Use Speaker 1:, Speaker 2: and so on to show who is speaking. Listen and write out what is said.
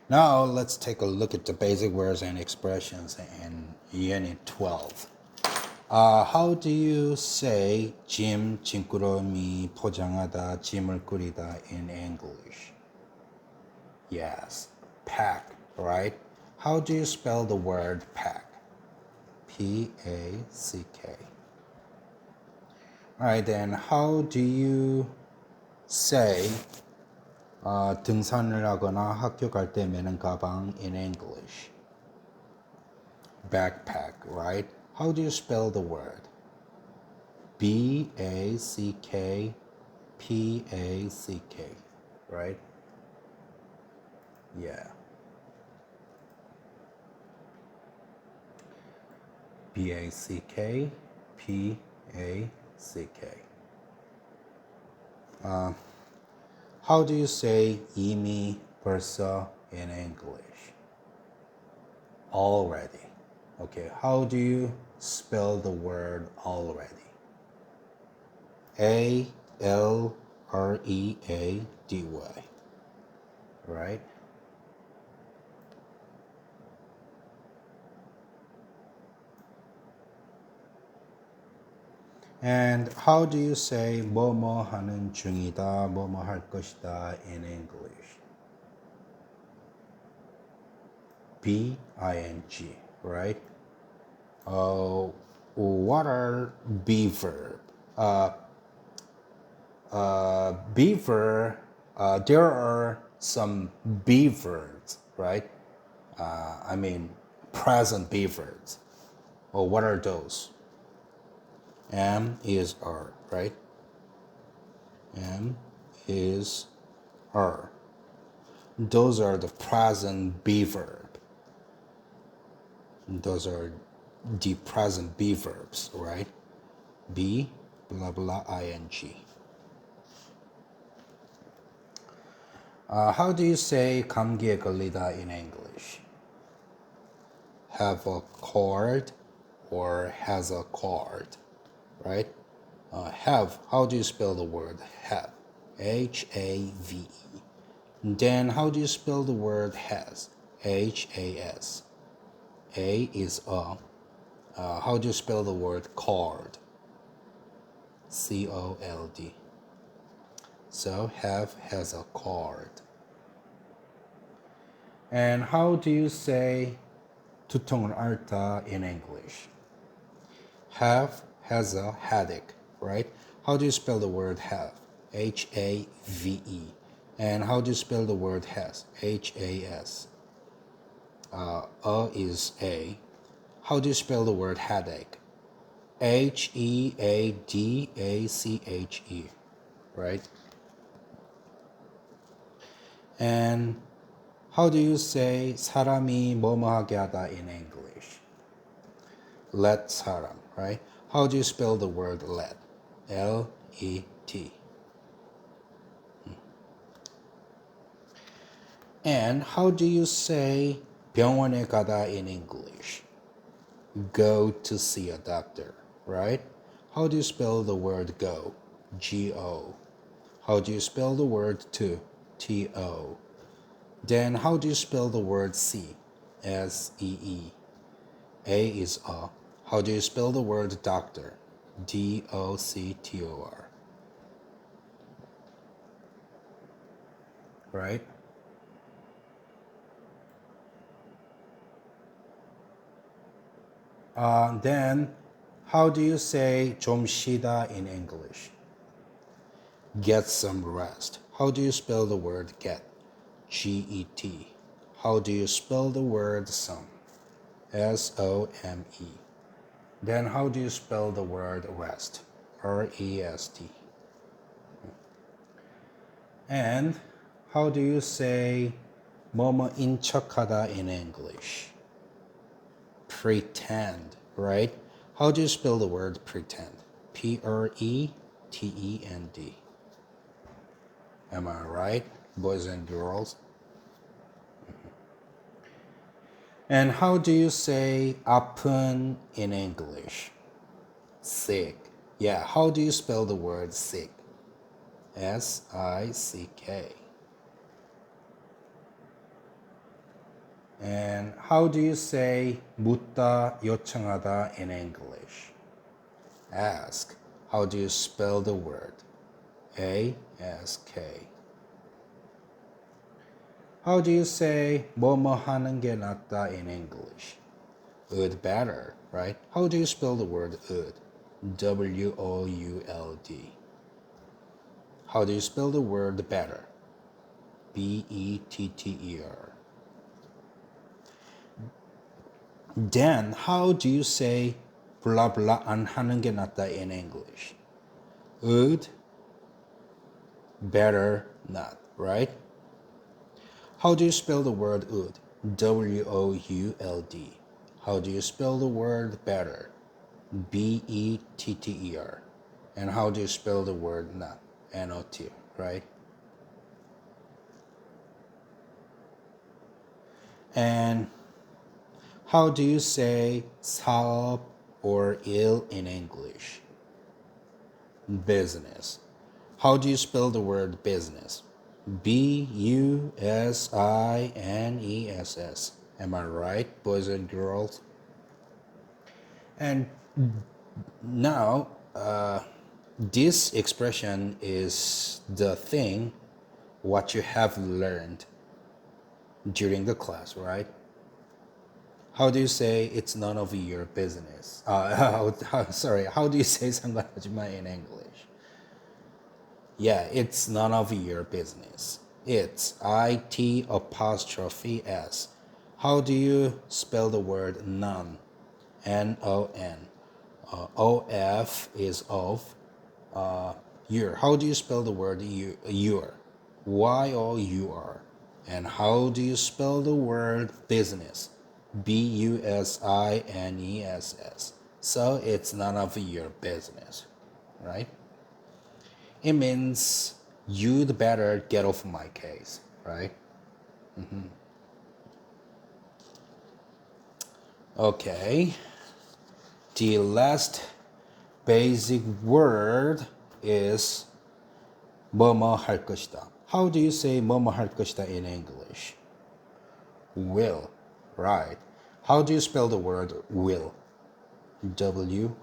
Speaker 1: Now let's take a look at the basic words and expressions in Unit 12. How do you say 짐꾸러미 포장하다, 짐을 꾸리다 in English? Yes, pack, right? How do you spell the word pack? P-A-C-K. Alright, then how do you say 등산을 하거나 학교 갈 때 매는 가방 in English? Backpack, right? How do you spell the word? B-A-C-K-P-A-C-K, right? Yeah. B-A-C-K-P-A-C-K. How do you say 이미 벌써 in English? Already. Okay, how do you spell the word already? A-L-R-E-A-D-Y. Right? And how do you say 뭐뭐 하는 중이다, 뭐뭐 할 것이다 in English? B-I-N-G, right? What are be verb? Be verb, there are some be verbs, right? I mean, present be verbs. Well, what are those? Am is are, right? Am is are. Those are the present be verb. Those are the present be verbs, right? Be, blah, blah, ing. How do you say 감기에 걸리다 in English? Have a cold or has a cold, right? Have, how do you spell the word have? H-A-V-E. Then how do you spell the word has? H-A-S. A is a. How do you spell the word cold? C-O-L-D. So have has a cold. And how do you say 두통을 앓다 in English? Have has a headache, right? How do you spell the word have? H-A-V-E. And how do you spell the word has? H-A-S. Is A. How do you spell the word headache? H-E-A-D-A-C-H-E, right? And how do you say 사람이 뭐뭐 하게 하다 in English? Let 사람, right? How do you spell the word let? L-E-T. And how do you say 병원에 가다 in English? Go to see a doctor, right? How do you spell the word go? G-O. How do you spell the word to? T-O. Then how do you spell the word see? S-E-E. A is a. How do you spell the word doctor? D-O-C-T-O-R. Right? Then how do you say 좀 쉬다 in English? Get some rest. How do you spell the word get? G-E-T. How do you spell the word some? S-O-M-E. Then how do you spell the word rest? R-E-S-T. And how do you say 뭐뭐인 척하다 in English? Pretend, right? How do you spell the word pretend? P-R-E-T-E-N-D. Am I right, boys and girls? And how do you say 아픈 in English? Sick. Yeah, how do you spell the word sick? S-I-C-K. And how do you say 묻다, 요청하다 in English? Ask. How do you spell the word? ASK. How do you say 뭐뭐 하는 게 낫다 in English? Would better, right? How do you spell the word would? WOULD. How do you spell the word better? BETTER. Then, how do you say blah blah 안 하는 게 낫다 in English? Would, better, not, right? How do you spell the word would? WOULD. How do you spell the word better? BETTER. And how do you spell the word not? NOT, right? And how do you say 사업 or 일 in English? Business. How do you spell the word business? BUSINESS. Am I right, boys and girls? And now, this expression is the thing what you have learned during the class, right? How do you say it's none of your business? How do you say 상관하지마 in English? Yeah, it's none of your business. It's IT apostrophe S. How do you spell the word none? NON. OF is of. Your. How do you spell the word your? YOUR. And how do you spell the word business? BUSINESS. So it's none of your business, right? It means you'd better get off my case, right? Okay. The last basic word is 뭐뭐 할 것이다. How do you say 뭐뭐 할 것이다 in English? Will, right? How do you spell the word will? WILL.